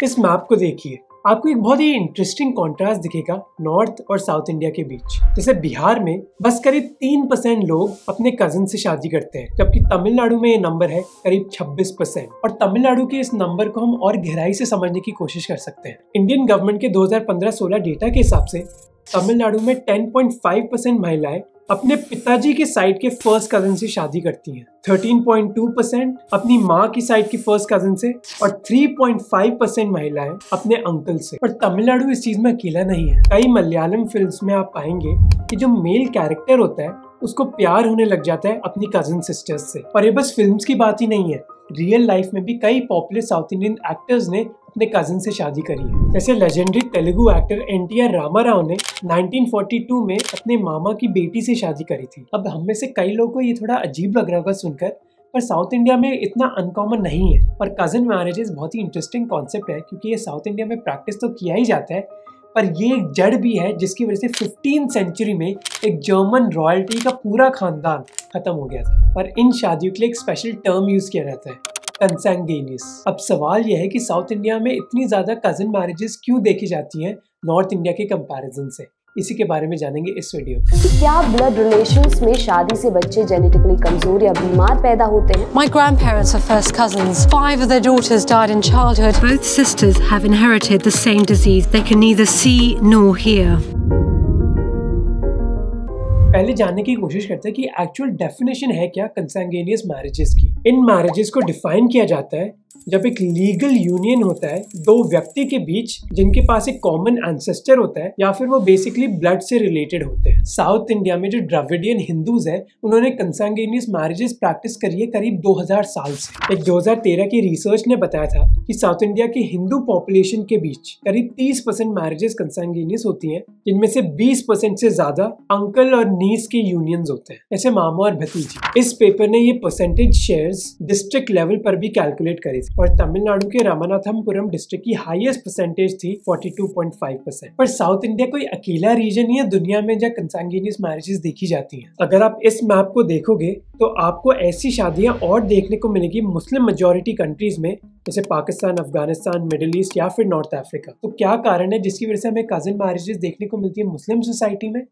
इस मैप को देखिए, आपको एक बहुत ही इंटरेस्टिंग कॉन्ट्रास्ट दिखेगा नॉर्थ और साउथ इंडिया के बीच। जैसे बिहार में बस करीब 3% लोग अपने कजिन से शादी करते हैं, जबकि तमिलनाडु में ये नंबर है करीब 26%। और तमिलनाडु के इस नंबर को हम और गहराई से समझने की कोशिश कर सकते हैं। इंडियन गवर्नमेंट के 2015-16 डेटा के हिसाब से तमिलनाडु में 10.5% महिलाएं अपने पिताजी के साइड के फर्स्ट कजिन से शादी करती हैं, 13.2% अपनी माँ की साइड की फर्स्ट कजिन से और 3.5% महिलाएं अपने अंकल से। और तमिलनाडु इस चीज में अकेला नहीं है। कई मलयालम फिल्म्स में आप पाएंगे कि जो मेल कैरेक्टर होता है उसको प्यार होने लग जाता है अपनी कजिन सिस्टर्स से। और ये बस फिल्म्स की बात ही नहीं है, रियल लाइफ में भी कई पॉपुलर साउथ इंडियन एक्टर्स ने अपने कजिन से शादी करी है। जैसे legendary Telugu actor NTR Rama Rao ने 1942 में अपने मामा की बेटी से शादी करी थी। अब हम में से कई लोगों को ये थोड़ा अजीब लग रहा होगा सुनकर, पर साउथ इंडिया में इतना अनकॉमन नहीं है। और कजिन मैरिजेस बहुत ही इंटरेस्टिंग कॉन्सेप्ट है, क्योंकि ये साउथ इंडिया में प्रैक्टिस तो किया ही जाता है, पर ये एक जड़ भी है जिसकी वजह से 15th सेंचुरी में एक जर्मन रॉयल्टी का पूरा खानदान खत्म हो गया था। पर इन शादियों के लिए एक स्पेशल टर्म यूज किया जाता है, कंसैंगेनियस। अब सवाल यह है कि साउथ इंडिया में इतनी ज्यादा कजिन मैरिजेस क्यों देखी जाती हैं नॉर्थ इंडिया के कंपैरिजन से, इसी के बारे में जानेंगे इस वीडियो में। क्या ब्लड रिलेशंस में शादी से बच्चे जेनेटिकली कमजोर या बीमार पैदा होते हैं? My grandparents are first cousins. 5 of their daughters died in childhood. Both sisters have inherited the same disease. They can neither see nor hear. पहले जानने की कोशिश करते हैं कि एक्चुअल डेफिनेशन है क्या कंसैंगेनियस मैरिजेस की। इन मैरिजेस को डिफाइन किया जाता है जब एक लीगल यूनियन होता है दो व्यक्ति के बीच जिनके पास एक कॉमन एंसेस्टर होता है या फिर वो बेसिकली ब्लड से रिलेटेड होते हैं। साउथ इंडिया में जो द्रविडियन हिंदूज हैं उन्होंने कंसैंगेनियस मैरिजेस प्रैक्टिस करी है करीब 2000 साल से। एक 2013 की रिसर्च ने बताया था कि साउथ इंडिया के हिंदू पॉपुलेशन के बीच करीब 30% मैरिजेस कंसैंगेनियस होती हैं, जिनमें से 20% से ज्यादा अंकल और नीस के यूनियंस होते हैं, जैसे मामा और भतीजी। इस पेपर ने ये परसेंटेज शेयर्स डिस्ट्रिक्ट लेवल पर भी कैलकुलेट करी थी और तमिलनाडु के रामनाथपुरम डिस्ट्रिक्ट की हाईएस्ट परसेंटेज थी 42.5%। पर साउथ इंडिया कोई अकेला रीजन ही है दुनिया में जहाँ कंसैंगेनियस मैरिजेस देखी जाती हैं। अगर आप इस मैप को देखोगे तो आपको ऐसी शादियां और देखने को मिलेगी मुस्लिम मेजॉरिटी कंट्रीज में, जैसे पाकिस्तान, अफगानिस्तान, मिडिल ईस्ट या फिर नॉर्थ अफ्रीका। तो क्या कारण है जिसकी वजह से हमें कजिन मैरिजेस देखने को मिलती है मुस्लिम सोसाइटी में?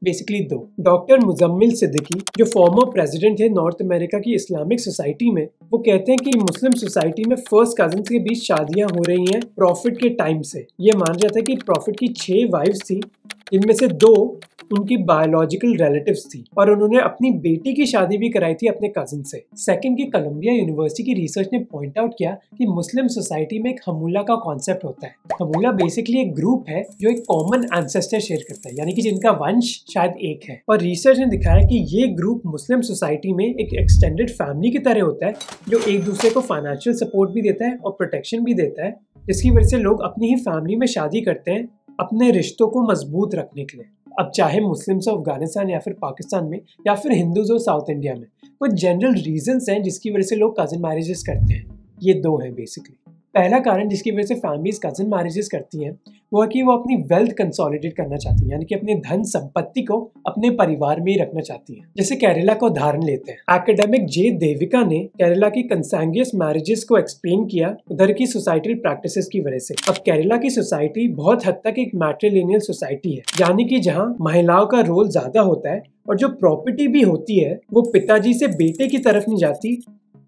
बेसिकली दो। डॉक्टर मुजम्मिल सिद्दीकी जो फॉर्मर प्रेसिडेंट है नॉर्थ अमेरिका की इस्लामिक सोसाइटी में, वो कहते हैं कि मुस्लिम सोसाइटी में फर्स्ट कजिन्स के बीच शादियां हो रही हैं प्रॉफिट के टाइम से। ये माना जाता है कि प्रॉफिट की 6 वाइफ्स थी, इनमें से 2 उनकी बायोलॉजिकल रिलेटिव्स थी और उन्होंने अपनी बेटी की शादी भी कराई थी अपने कजिन से। सेकंड की कोलंबिया यूनिवर्सिटी की रिसर्च ने पॉइंट आउट किया कि मुस्लिम सोसाइटी में एक हमूला का कॉन्सेप्ट होता है। हमूला बेसिकली एक ग्रुप है जो एक कॉमन एंसेस्टर शेयर करता है, यानी कि जिनका वंश शायद एक है। और रिसर्च ने दिखाया कि ये ग्रुप मुस्लिम सोसाइटी में एक एक्सटेंडेड फैमिली की तरह होता है जो एक दूसरे को फाइनेंशियल सपोर्ट भी देता है और प्रोटेक्शन भी देता है, जिसकी वजह से लोग अपनी ही फैमिली में शादी करते हैं अपने रिश्तों को मजबूत रखने के लिए। अब चाहे मुस्लिम्स हो अफगानिस्तान या फिर पाकिस्तान में या फिर हिंदूज हो साउथ इंडिया में, कुछ जनरल रीजंस हैं जिसकी वजह से लोग कजिन मैरिजेस करते हैं। ये 2 हैं बेसिकली। पहला कारण जिसकी वजह से फैमिलीज कजिन मैरिजेस करती हैं वो है कि वो अपनी वेल्थ कंसोलिडेट करना चाहती हैं, यानी कि अपने धन संपत्ति को अपने परिवार में ही रखना चाहती हैं। जैसे केरला का उदाहरण लेते हैं। एकेडमिक जे देविका ने केरला की कंसैंगेनियस मैरिजेस को एक्सप्लेन किया उधर की सोसाइटल प्रैक्टिसेस की वजह से। अब केरला की सोसाइटी बहुत हद तक एक मैट्रिलिनियल सोसाइटी है, यानी कि जहाँ महिलाओं का रोल ज्यादा होता है और जो प्रॉपर्टी भी होती है वो पिताजी से बेटे की तरफ नहीं जाती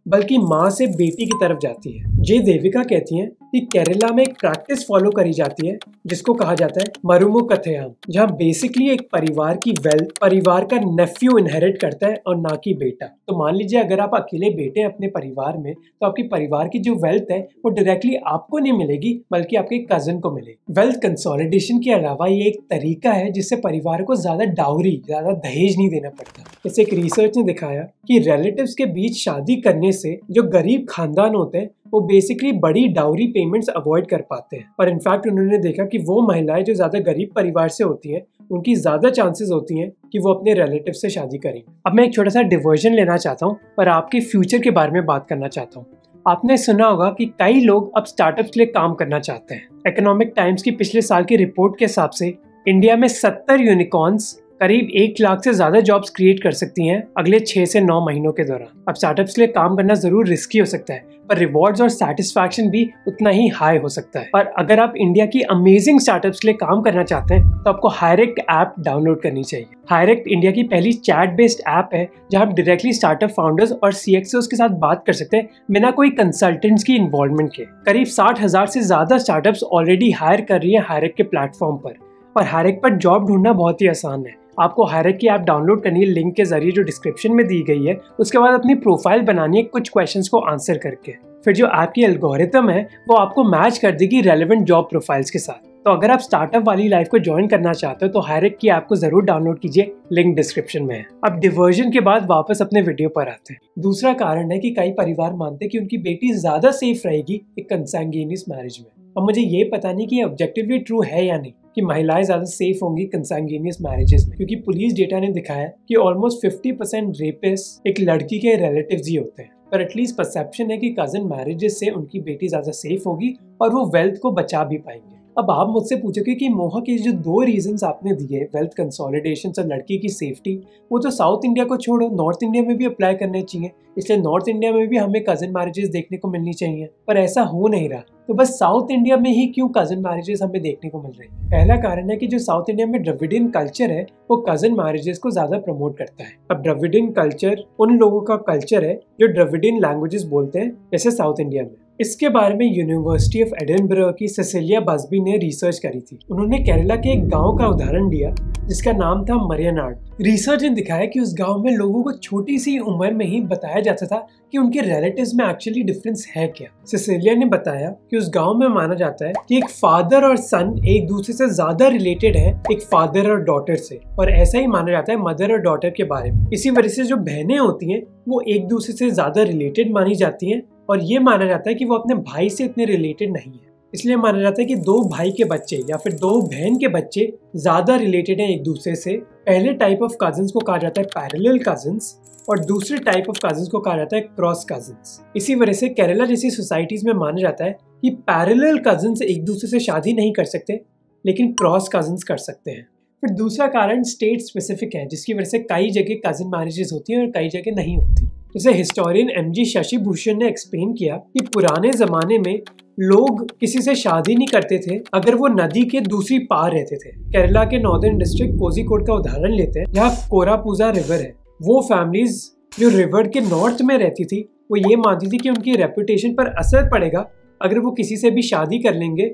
बल्कि माँ से बेटी की तरफ जाती है। जे देविका कहती हैं कि केरला में एक प्रैक्टिस फॉलो करी जाती है जिसको कहा जाता है मरुमु कथयाम, जहाँ बेसिकली एक परिवार की वेल्थ परिवार का नेफ्यू इनहेरिट करता है और ना कि बेटा। तो मान लीजिए अगर आप अकेले बेटे हैं अपने परिवार में, तो आपके परिवार की जो वेल्थ है वो डायरेक्टली आपको नहीं मिलेगी बल्कि आपके कजिन को मिलेगी। वेल्थ कंसोलिडेशन के अलावा ये एक तरीका है जिससे परिवार को ज्यादा डाउरी, ज्यादा दहेज नहीं देना पड़ता। जैसे एक रिसर्च ने दिखाया कि रिलेटिव्स के बीच शादी करने से जो गरीब खानदान होते हैं वो बेसिकली बड़ी डाउरी पेमेंट्स अवॉइड कर पाते हैं। और इनफैक्ट उन्होंने देखा कि वो महिलाएं जो ज्यादा गरीब परिवार से होती हैं उनकी ज्यादा चांसेस होती हैं कि वो अपने रिलेटिव से शादी करें। अब मैं एक छोटा सा डिवर्जन लेना चाहता हूँ और आपके फ्यूचर के बारे में बात करना चाहता हूँ। आपने सुना होगा कि कई लोग अब स्टार्टअप्स के लिए काम करना चाहते हैं। इकोनॉमिक टाइम्स की पिछले साल की रिपोर्ट के हिसाब से इंडिया में 70 यूनिकॉर्न्स करीब 1 लाख से ज्यादा जॉब्स क्रिएट कर सकती हैं अगले 6 से 9 महीनों के दौरान। अब स्टार्टअप्स के लिए काम करना जरूर रिस्की हो सकता है, पर रिवॉर्ड्स और सैटिस्फैक्शन भी उतना ही हाई हो सकता है। और अगर आप इंडिया की अमेजिंग स्टार्टअप्स के लिए काम करना चाहते हैं तो आपको हायरेक्ट ऐप डाउनलोड करनी चाहिए। हायरेक्ट इंडिया की पहली चैट बेस्ड ऐप है जहां आप डायरेक्टली स्टार्टअप फाउंडर्स और CXOs के साथ बात कर सकते हैं बिना कोई कंसल्टेंट्स की इन्वॉल्वमेंट के। करीब 60,000 से ज्यादा स्टार्टअप्स ऑलरेडी हायर कर रही है हायरेक्ट के प्लेटफॉर्म पर। और हायरेक्ट पर जॉब ढूंढना बहुत ही आसान है। आपको हायरेक्ट की ऐप डाउनलोड करनी है लिंक के जरिए जो डिस्क्रिप्शन में दी गई है। उसके बाद अपनी प्रोफाइल बनानी है कुछ क्वेश्चंस को आंसर करके। फिर जो ऐप की एल्गोरिथम है वो आपको मैच कर देगी रेलेवेंट जॉब प्रोफाइल्स के साथ। तो अगर आप स्टार्टअप वाली लाइफ को ज्वाइन करना चाहते हो तो हायरेक्ट की ऐप को जरूर डाउनलोड कीजिए, लिंक डिस्क्रिप्शन में है। अब डिवर्जन के बाद वापस अपने वीडियो पर आते हैं। दूसरा कारण है कि कई परिवार मानते हैं कि उनकी बेटी ज्यादा सेफ रहेगी एक कंसैंगुइनियस मैरिज में। अब मुझे ये पता नहीं कि ये ऑब्जेक्टिवली ट्रू है या नहीं कि महिलाएं ज्यादा सेफ होंगी कंसैंगुइनियस मैरिजेस में, क्योंकि पुलिस डेटा ने दिखाया कि ऑलमोस्ट 50% रेपिस्ट एक लड़की के रिलेटिव्स ही होते हैं। पर एटलीस्ट परसेप्शन है कि कजन मैरिजेस से उनकी बेटी ज्यादा सेफ होगी और वो वेल्थ को बचा भी पाएंगे। अब आप मुझसे पूछोगे कि मोहा के जो 2 रीजंस आपने दिए, वेल्थ कंसोलिडेशन और लड़की की सेफ्टी, वो तो साउथ इंडिया को छोड़ो नॉर्थ इंडिया में भी अप्लाई करने चाहिए। इसलिए नॉर्थ इंडिया में भी हमें कजन मैरिजेस देखने को मिलनी चाहिए, पर ऐसा हो नहीं रहा। तो बस साउथ इंडिया में ही क्यों कजन मैरिजेस हमें देखने को मिल रही है? पहला कारण है कि जो साउथ इंडिया में द्रविडियन कल्चर है वो कजन मैरिजेस को ज्यादा प्रमोट करता है। अब द्रविडियन कल्चर उन लोगों का कल्चर है जो द्रविडियन लैंग्वेजेस बोलते हैं, जैसे साउथ इंडिया में। इसके बारे में यूनिवर्सिटी ऑफ एडिनबर्ग की सेसिलिया बसबी ने रिसर्च करी थी। उन्होंने केरला के एक गांव का उदाहरण दिया जिसका नाम था मरियनाड। रिसर्च ने दिखाया कि उस गांव में लोगों को छोटी सी उम्र में ही बताया जाता था कि उनके रिलेटिव्स में एक्चुअली डिफरेंस है क्या। सेसिलिया ने बताया कि उस गांव में माना जाता है कि एक फादर और सन एक दूसरे से ज्यादा रिलेटेड है एक फादर और डॉटर से, और ऐसा ही माना जाता है मदर और डॉटर के बारे में। इसी वजह से जो बहनें होती हैं वो एक दूसरे से ज्यादा रिलेटेड मानी जाती हैं, और ये माना जाता है कि वो अपने भाई से इतने रिलेटेड नहीं है। इसलिए माना जाता है कि 2 भाई के बच्चे या फिर 2 बहन के बच्चे ज्यादा रिलेटेड हैं एक दूसरे से। पहले टाइप ऑफ कजिन्स को कहा जाता है पैरेलल कजिन्स और दूसरे टाइप ऑफ कजिन्स को कहा जाता है क्रॉस कजिन्स। इसी वजह से केरला जैसी सोसाइटीज में माना जाता है कि पैरेलल कजिन्स एक दूसरे से शादी नहीं कर सकते, लेकिन क्रॉस कजिन्स कर सकते हैं। फिर दूसरा कारण स्टेट स्पेसिफिक है, जिसकी वजह से कई जगह कजिन मैरिजेस होती हैं और कई जगह नहीं होती। जैसे हिस्टोरियन MG शशि भूषण ने एक्सप्लेन किया कि पुराने जमाने में लोग किसी से शादी नहीं करते थे अगर वो नदी के दूसरी पार रहते थे। केरला के नॉर्दर्न डिस्ट्रिक्ट कोझिकोड का उदाहरण लेते हैं, जहाँ कोरापुजा रिवर है। वो फैमिलीज जो रिवर के नॉर्थ में रहती थी वो ये मानती थी कि उनकी रेपुटेशन पर असर पड़ेगा अगर वो किसी से भी शादी कर लेंगे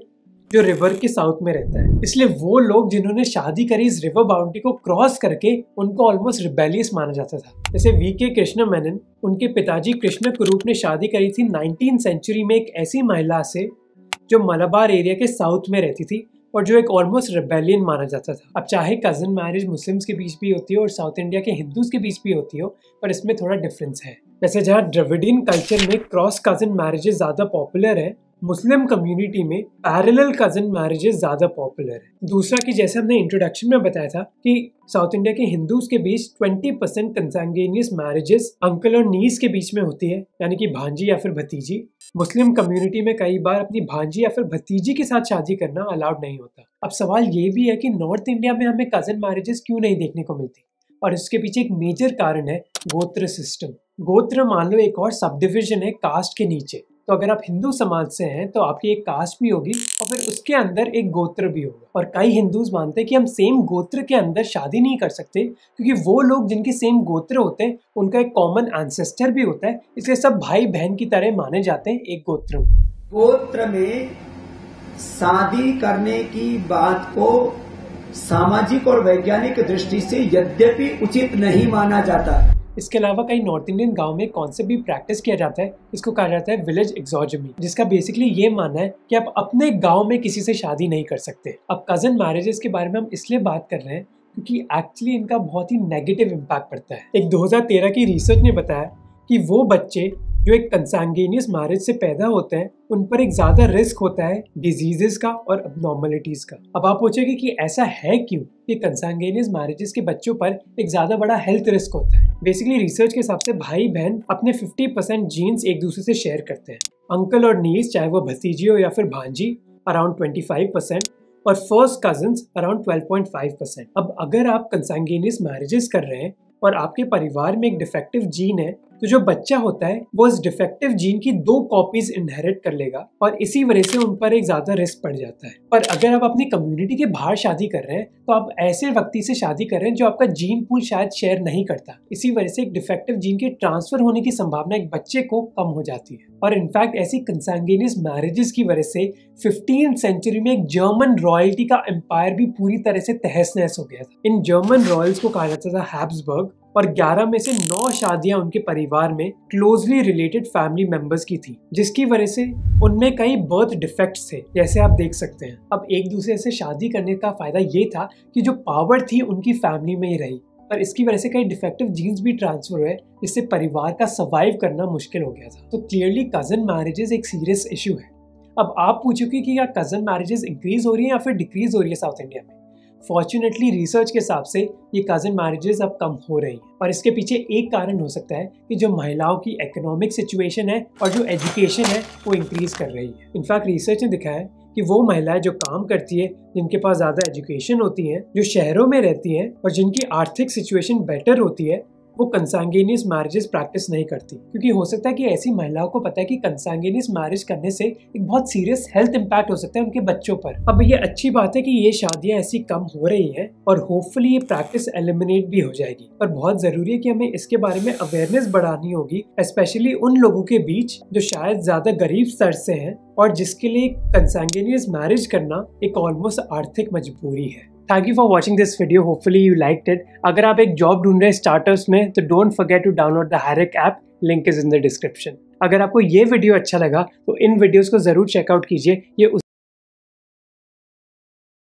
जो रिवर के साउथ में रहता है। इसलिए वो लोग जिन्होंने शादी करी इस रिवर बाउंड्री को क्रॉस करके उनको ऑलमोस्ट रिबेलियस माना जाता था। जैसे VK कृष्ण मेनन, उनके पिताजी कृष्ण कुरूप ने शादी करी थी 19th सेंचुरी में एक ऐसी महिला से जो मलाबार एरिया के साउथ में रहती थी और जो एक ऑलमोस्ट रिबेलियन माना जाता था। अब चाहे कजन मैरिज मुस्लिम्स के बीच भी होती हो और साउथ इंडिया के हिंदूज के बीच भी होती हो, पर इसमें थोड़ा डिफरेंस है। जैसे जहाँ द्रविडियन कल्चर में क्रॉस कजन मैरिजेस ज्यादा पॉपुलर है, मुस्लिम कम्युनिटी में पैरेलल कजन मैरिजेस ज्यादा पॉपुलर है। दूसरा कि जैसे हमने इंट्रोडक्शन में बताया था कि साउथ इंडिया के हिंदूज के बीच 20% कंसैंगुइनियस मैरिजेस अंकल और नीस के बीच में होती है, यानी कि भांजी या फिर भतीजी। मुस्लिम कम्युनिटी में कई बार अपनी भांजी या फिर भतीजी के साथ शादी करना अलाउड नहीं होता। अब सवाल ये भी है कि नॉर्थ इंडिया में हमें कजन मैरिजेस क्यों नहीं देखने को मिलती, और इसके पीछे एक मेजर कारण है गोत्र सिस्टम। गोत्र मान लो एक और सब डिविजन है कास्ट के नीचे। तो अगर आप हिंदू समाज से हैं तो आपकी एक कास्ट भी होगी और फिर उसके अंदर एक गोत्र भी होगा। और कई हिंदूज मानते हैं कि हम सेम गोत्र के अंदर शादी नहीं कर सकते, क्योंकि वो लोग जिनके सेम गोत्र होते हैं उनका एक कॉमन एंसेस्टर भी होता है, इसलिए सब भाई बहन की तरह माने जाते हैं एक गोत्र में। गोत्र में शादी करने की बात को सामाजिक और वैज्ञानिक दृष्टि से यद्यपि उचित नहीं माना जाता। इसके अलावा कई नॉर्थ इंडियन गांव में कॉन्सेप्ट भी प्रैक्टिस किया जाता है, इसको कहा जाता है विलेज एक्सोजमी, जिसका बेसिकली ये मानना है कि आप अपने गांव में किसी से शादी नहीं कर सकते। अब कजन मैरिजेस के बारे में हम इसलिए बात कर रहे हैं क्योंकि एक्चुअली इनका बहुत ही नेगेटिव इम्पैक्ट पड़ता है। एक 2013 की रिसर्च ने बताया कि वो बच्चे जो एक कंसैंगुइनियस मैरिज से पैदा होते हैं उन पर एक ज्यादा रिस्क होता है डिजीजेस का और अबनॉर्मलिटीज का। अब आप पूछेंगे कि ऐसा है क्यों कि कंसैंगुइनियस मैरिजेस के बच्चों पर एक ज्यादा बड़ा हेल्थ रिस्क होता है। बेसिकली रिसर्च के हिसाब से भाई बहन अपने 50% जीन्स एक दूसरे से शेयर करते हैं। अंकल और नीस, चाहे वो भतीजी हो या फिर भांजी, अराउंड 25%, और फर्स्ट कजिन्स अराउंड 12.5%। अब अगर आप कंसैंगुइनियस मैरिजेस कर रहे हैं और आपके परिवार में एक डिफेक्टिव जीन है, तो जो बच्चा होता है वो इस डिफेक्टिव जीन की 2 कॉपीज इनहेरिट कर लेगा और इसी वजह से उन पर एक ज्यादा रिस्क पड़ जाता है। पर अगर आप अपनी कम्युनिटी के बाहर शादी कर रहे हैं तो आप ऐसे व्यक्ति से शादी कर रहे हैं जो आपका जीन पूल शायद शेयर नहीं करता, इसी वजह से एक डिफेक्टिव जीन के ट्रांसफर होने की संभावना एक बच्चे को कम हो जाती है। और इनफैक्ट ऐसी कंसैंगुइनियस मैरिजेस की वजह से 15th सेंचुरी में एक जर्मन रॉयल्टी का एम्पायर भी पूरी तरह से तहस नहस हो गया था। इन जर्मन रॉयल्स को कहा जाता था हैब्सबर्ग और 11 में से 9 शादियां उनके परिवार में क्लोजली रिलेटेड फैमिली मेंबर्स की थी, जिसकी वजह से उनमें कई बर्थ डिफेक्ट्स थे, जैसे आप देख सकते हैं। अब एक दूसरे से शादी करने का फायदा ये था कि जो पावर थी उनकी फैमिली में ही रही, पर इसकी वजह से कई डिफेक्टिव जीन्स भी ट्रांसफर हुए, जिससे परिवार का सर्वाइव करना मुश्किल हो गया था। तो क्लियरली कजन मैरिजेस एक सीरियस इशू है। अब आप पूछोगे कि क्या कजन मैरिजेस इंक्रीज हो रही है या फिर डिक्रीज हो रही है साउथ इंडिया में? फॉर्चुनेटली रिसर्च के हिसाब से ये कजन मैरिजेस अब कम हो रही हैं और इसके पीछे एक कारण हो सकता है कि जो महिलाओं की इकोनॉमिक सिचुएशन है और जो एजुकेशन है वो इंक्रीज कर रही है। इनफैक्ट रिसर्च ने दिखाया है कि वो महिलाएं जो काम करती है, जिनके पास ज़्यादा एजुकेशन होती हैं, जो शहरों में रहती हैं और जिनकी आर्थिक सिचुएशन बेटर होती है, वो कंसैंगुइनियस मैरिजेस प्रैक्टिस नहीं करती, क्योंकि हो सकता है कि ऐसी महिलाओं को पता है कि कंसैंगुइनियस मैरिज करने से एक बहुत सीरियस हेल्थ इंपैक्ट हो सकता है उनके बच्चों पर। अब ये अच्छी बात है कि ये शादियां ऐसी कम हो रही हैं और होपफुली ये प्रैक्टिस एलिमिनेट भी हो जाएगी, पर बहुत जरूरी है कि हमें इसके बारे में अवेयरनेस बढ़ानी होगी, स्पेशली उन लोगों के बीच जो शायद ज्यादा गरीब स्तर से हैं और जिसके लिए कंसैंगुइनियस मैरिज करना एक ऑलमोस्ट आर्थिक मजबूरी है। Thank you for watching this video. Hopefully you liked it. अगर आप एक जॉब ढूंढ रहे हैं स्टार्टअप्स में तो don't forget to download the Hirec app. Link is in the description. अगर आपको ये वीडियो अच्छा लगा तो इन वीडियोस को जरूर चेकआउट कीजिए। ये